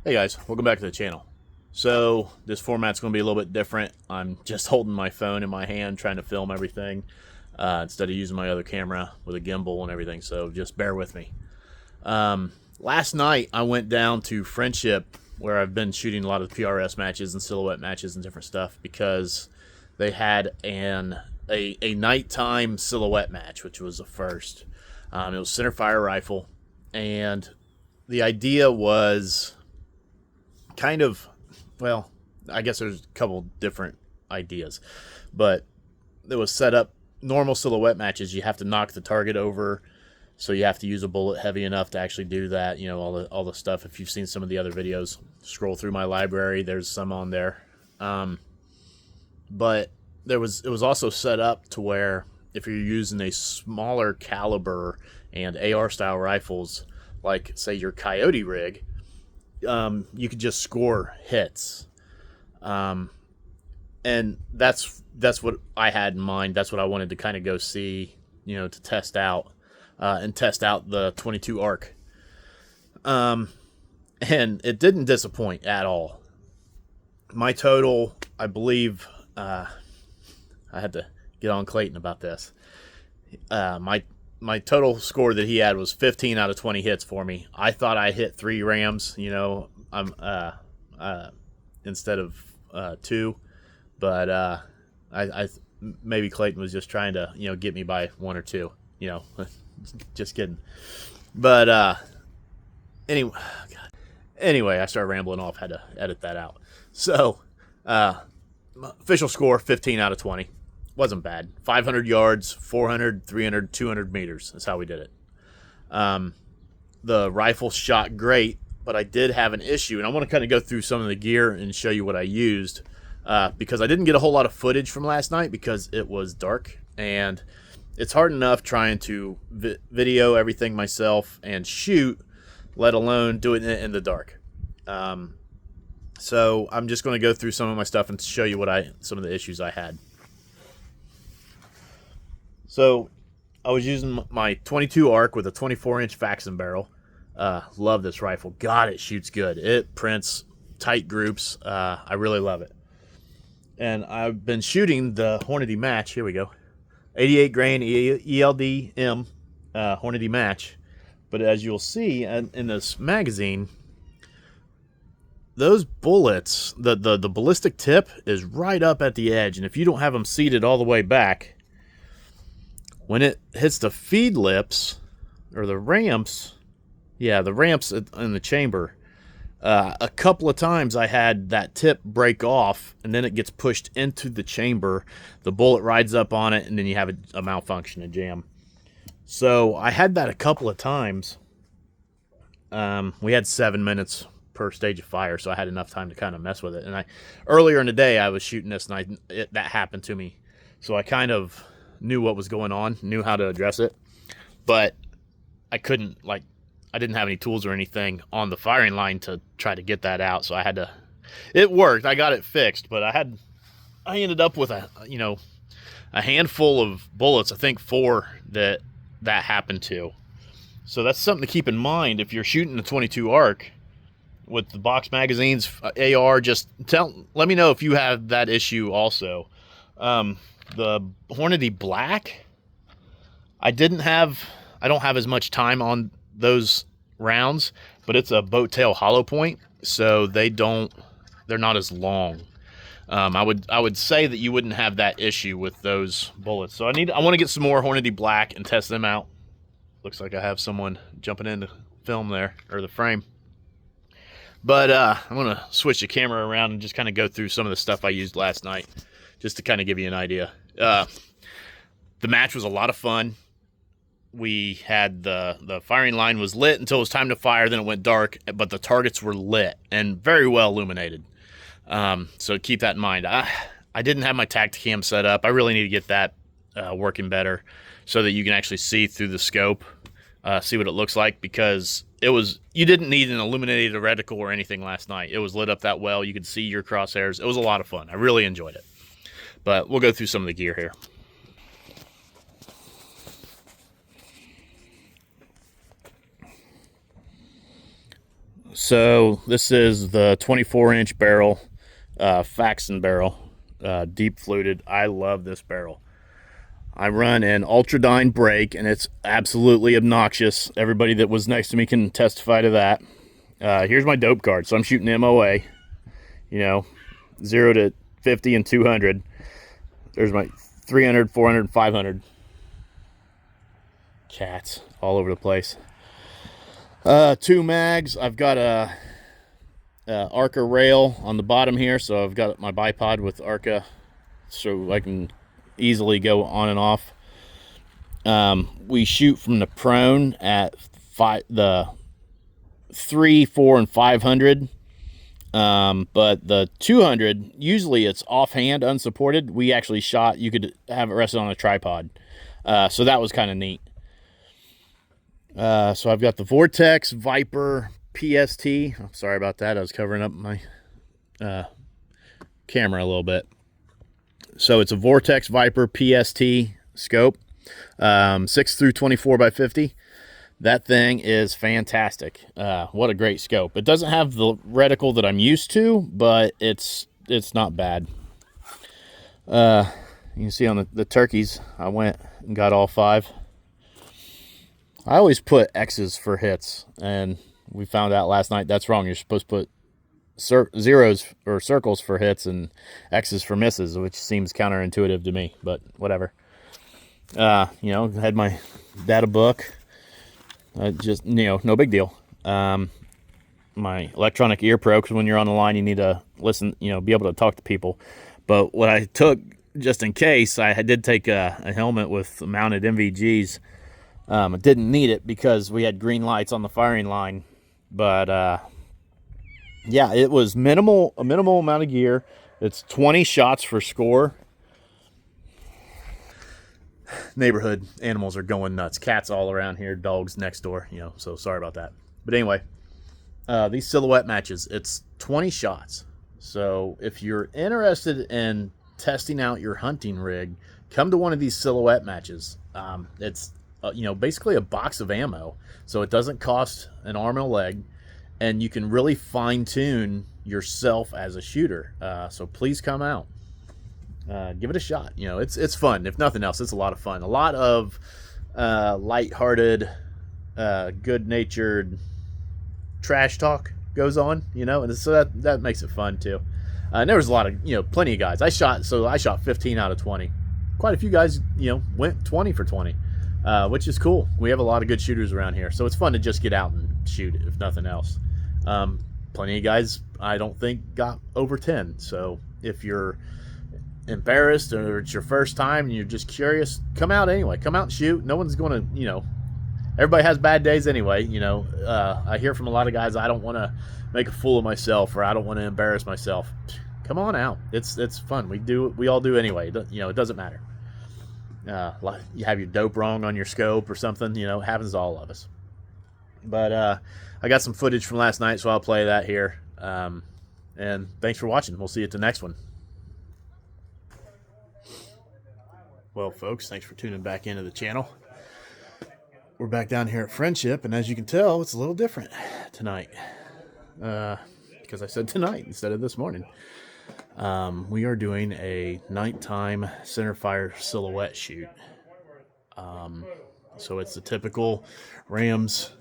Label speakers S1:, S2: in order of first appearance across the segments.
S1: Hey guys, welcome back to the channel. So this format's going to be a little bit different. I'm just holding my phone in my hand trying to film everything instead of using my other camera with a gimbal and everything, so just bear with me. Last night I went down to Friendship where I've been shooting a lot of PRS matches and silhouette matches and different stuff because they had a nighttime silhouette match, which was a first. It was centerfire rifle, and the idea was kind of, well, I guess there's a couple different ideas, but it was set up normal silhouette matches. You have to knock the target over, so you have to use a bullet heavy enough to actually do that. You know, all the stuff. If you've seen some of the other videos, scroll through my library. There's some on there, but it was also set up to where if you're using a smaller caliber and AR style rifles, like say your Coyote rig, you could just score hits, and that's what I had in mind. That's what I wanted to kind of go see, you know, to test out and test out the 22 arc, and it didn't disappoint at all. My total, I believe, I had to get on Clayton about this. My total score that he had was 15 out of 20 hits for me. I thought I hit 3 rams, you know, instead of 2, but I maybe Clayton was just trying to, you know, get me by 1 or 2, you know, just kidding. But anyway, I started rambling off. Had to edit that out. So official score 15 out of 20. Wasn't bad. 500 yards, 400, 300, 200 meters. That's how we did it. The rifle shot great, but I did have an issue, and I want to kind of go through some of the gear and show you what I used, because I didn't get a whole lot of footage from last night because it was dark, and it's hard enough trying to video everything myself and shoot, let alone do it in the dark. So I'm just going to go through some of my stuff and show you some of the issues I had. So I was using my 22 arc with a 24-inch Faxon barrel. Love this rifle. God, it shoots good. It prints tight groups. I really love it. And I've been shooting the Hornady Match. Here we go. 88 grain ELD-M Hornady Match. But as you'll see in this magazine, those bullets, the ballistic tip is right up at the edge. And if you don't have them seated all the way back, when it hits the feed lips, or the ramps, yeah, the ramps in the chamber, a couple of times I had that tip break off, and then it gets pushed into the chamber. The bullet rides up on it, and then you have a malfunction, a jam. So I had that a couple of times. We had 7 minutes per stage of fire, so I had enough time to kind of mess with it. And earlier in the day, I was shooting this, and that happened to me. So I kind of knew what was going on, knew how to address it, but I couldn't, I didn't have any tools or anything on the firing line to try to get that out, so I had to, it worked, I got it fixed, but I ended up with a handful of bullets, I think 4 that happened to. So that's something to keep in mind if you're shooting a 22 arc with the box magazines, AR. Just let me know if you have that issue also. The Hornady Black, I don't have as much time on those rounds, but it's a boat tail hollow point, so they're not as long. I would say that you wouldn't have that issue with those bullets. So I want to get some more Hornady Black and test them out. Looks like I have someone jumping in to film there, or the frame. But I'm going to switch the camera around and just kind of go through some of the stuff I used last night, just to kind of give you an idea. The match was a lot of fun. We had the firing line was lit until it was time to fire, then it went dark, but the targets were lit and very well illuminated. So keep that in mind. I didn't have my Tacticam set up. I really need to get that working better so that you can actually see through the scope, see what it looks like, because you didn't need an illuminated reticle or anything last night. It was lit up that well. You could see your crosshairs. It was a lot of fun. I really enjoyed it. But we'll go through some of the gear here. So this is the 24-inch barrel, Faxon barrel, deep fluted. I love this barrel. I run an Ultradyne brake, and it's absolutely obnoxious. Everybody that was next to me can testify to that. Here's my dope card. So I'm shooting MOA, you know, 0 to 50 and 200. There's my 300, 400, 500. Cats all over the place. 2 mags. I've got a Arca rail on the bottom here, so I've got my bipod with Arca, so I can easily go on and off. We shoot from the prone at the 3, 4, and 500. But the 200, usually it's offhand, unsupported. We actually shot, you could have it rested on a tripod. So that was kind of neat. So I've got the Vortex Viper PST. I'm sorry about that. I was covering up my camera a little bit. So it's a Vortex Viper PST scope, 6 through 24 by 50. That thing is fantastic. What a great scope. It doesn't have the reticle that I'm used to, but it's not bad. You can see on the turkeys, I went and got all 5. I always put X's for hits, and we found out last night that's wrong. You're supposed to put zeros or circles for hits and X's for misses, which seems counterintuitive to me, but whatever. You know, had my data book. Just, you know, no big deal. My electronic ear pro, because when you're on the line, you need to listen, you know, be able to talk to people. But what I took, just in case, I did take a helmet with mounted NVGs. I didn't need it because we had green lights on the firing line. But, yeah, it was a minimal amount of gear. It's 20 shots for score. Neighborhood animals are going nuts. Cats all around here, dogs next door, you know, so sorry about that. But anyway, these silhouette matches, it's 20 shots. So if you're interested in testing out your hunting rig, come to one of these silhouette matches. It's, you know, basically a box of ammo. So it doesn't cost an arm and a leg, and you can really fine tune yourself as a shooter. So please come out. Give it a shot. You know, it's fun. If nothing else, it's a lot of fun. A lot of light-hearted, good-natured trash talk goes on, you know, and so that makes it fun too. And there was a lot of, you know, plenty of guys. I shot 15 out of 20. Quite a few guys, you know, went 20 for 20, which is cool. We have a lot of good shooters around here, so it's fun to just get out and shoot, if nothing else. Plenty of guys, I don't think, got over 10. So if you're embarrassed or it's your first time and you're just curious, come out anyway. Come out and shoot. No one's going to, you know, everybody has bad days anyway. You know, I hear from a lot of guys, I don't want to make a fool of myself, or I don't want to embarrass myself. Come on out. It's fun. We all do anyway. You know, it doesn't matter. You have your dope wrong on your scope or something, you know, it happens to all of us. But I got some footage from last night, so I'll play that here. And thanks for watching. We'll see you at the next one. Well, folks, thanks for tuning back into the channel. We're back down here at Friendship, and as you can tell, it's a little different tonight. Because I said tonight instead of this morning. We are doing a nighttime centerfire silhouette shoot. So it's the typical rams,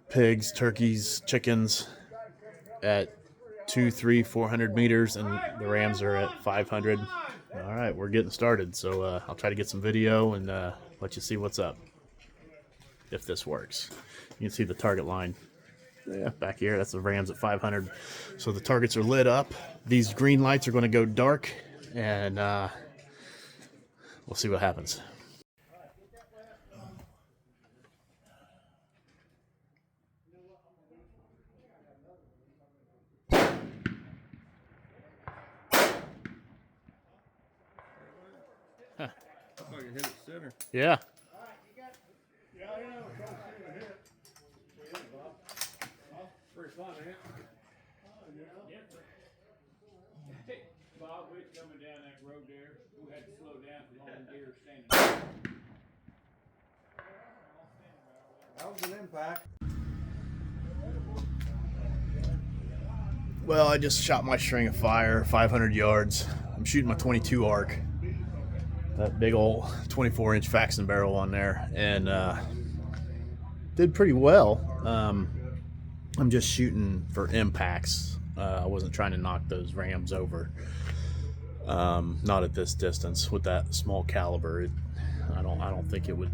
S1: pigs, turkeys, chickens at 200, 300, 400 meters, and the rams are at 500. All right, we're getting started, so I'll try to get some video and let you see what's up, if this works. You can see the target line back here. That's the rams at 500. So the targets are lit up. These green lights are going to go dark, and we'll see what happens. Huh.
S2: Oh, you hit it center.
S1: Yeah.
S2: Pretty fun, ain't it?
S3: Hey, Bob, we was coming down that road there. We had to slow down because all the deer were standing.
S2: That was an impact.
S1: Well, I just shot my string of fire, 500 yards. I'm shooting my 22 arc, that big old 24-inch Faxon barrel on there, and did pretty well. I'm just shooting for impacts. I wasn't trying to knock those rams over. Not at this distance with that small caliber. I don't think it would.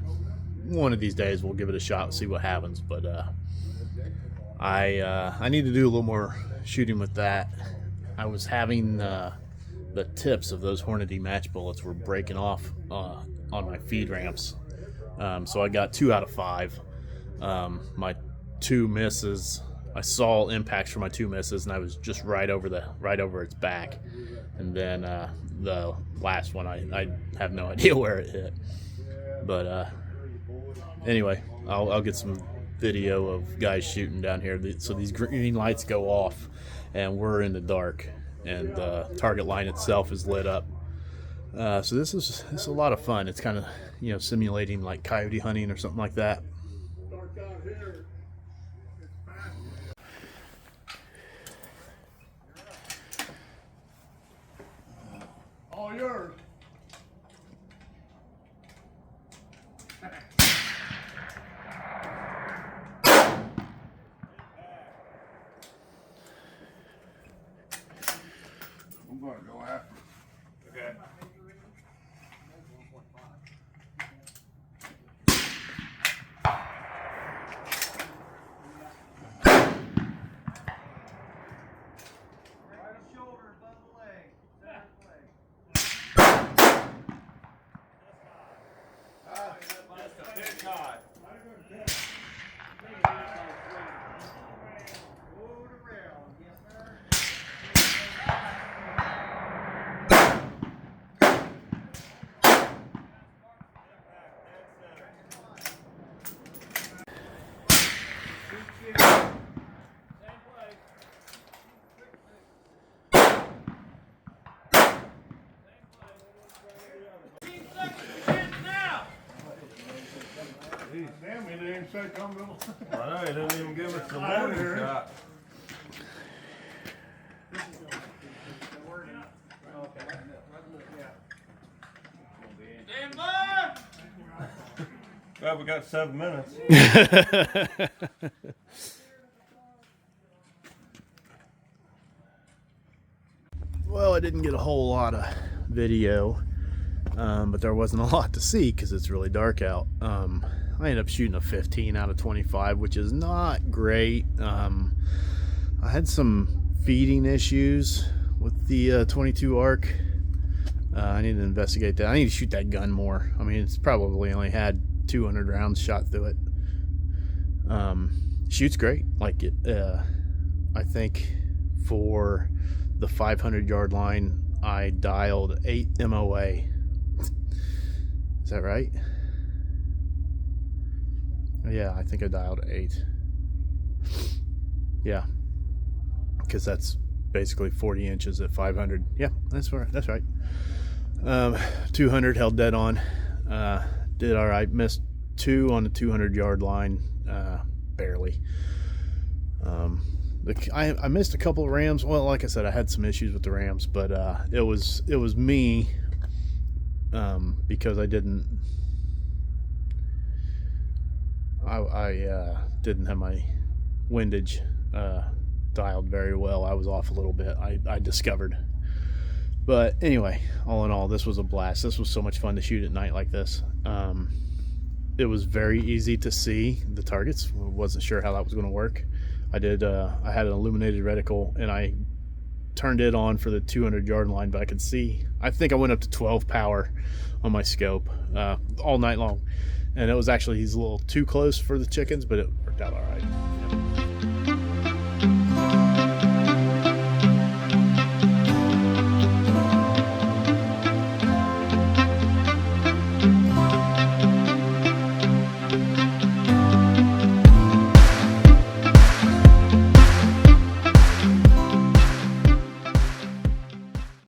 S1: One of these days we'll give it a shot and see what happens. But I need to do a little more shooting with that. I was having the tips of those Hornady match bullets were breaking off on my feed ramps. So I got 2 out of 5. My 2 misses, I saw impacts for my 2 misses, and I was just right over its back. And then the last one, I have no idea where it hit. But anyway, I'll get some video of guys shooting down here. So these green lights go off, and we're in the dark, and the target line itself is lit up. So this is a lot of fun. It's kind of, you know, simulating like coyote hunting or something like that.
S2: All yours. I'm gonna go after. Okay. Damn, he didn't say come to. I know, he didn't even give us the warning shot.
S3: Stand by!
S2: Well, we got 7 minutes.
S1: Well, I didn't get a whole lot of video, but there wasn't a lot to see because it's really dark out. I ended up shooting a 15 out of 25, which is not great. I had some feeding issues with the 22 arc. I need to investigate that. I need to shoot that gun more. I mean, it's probably only had 200 rounds shot through it. Shoots great. Like it. I think for the 500 yard line, I dialed 8 MOA. Is that right? Yeah, I think I dialed 8. Yeah, because that's basically 40 inches at 500. Yeah, that's right. That's right. 200 held dead on. Did all right. Missed 2 on the 200 yard line, barely. I missed a couple of rams. Well, like I said, I had some issues with the rams, but it was me because I didn't have my windage dialed very well. I was off a little bit. I discovered. But anyway, all in all, this was a blast. This was so much fun to shoot at night like this. It was very easy to see the targets. Wasn't sure how that was going to work. I had an illuminated reticle, and I turned it on for the 200 yard line, but I could see. I think I went up to 12 power on my scope all night long, and it was actually, he's a little too close for the chickens, but it worked out all right.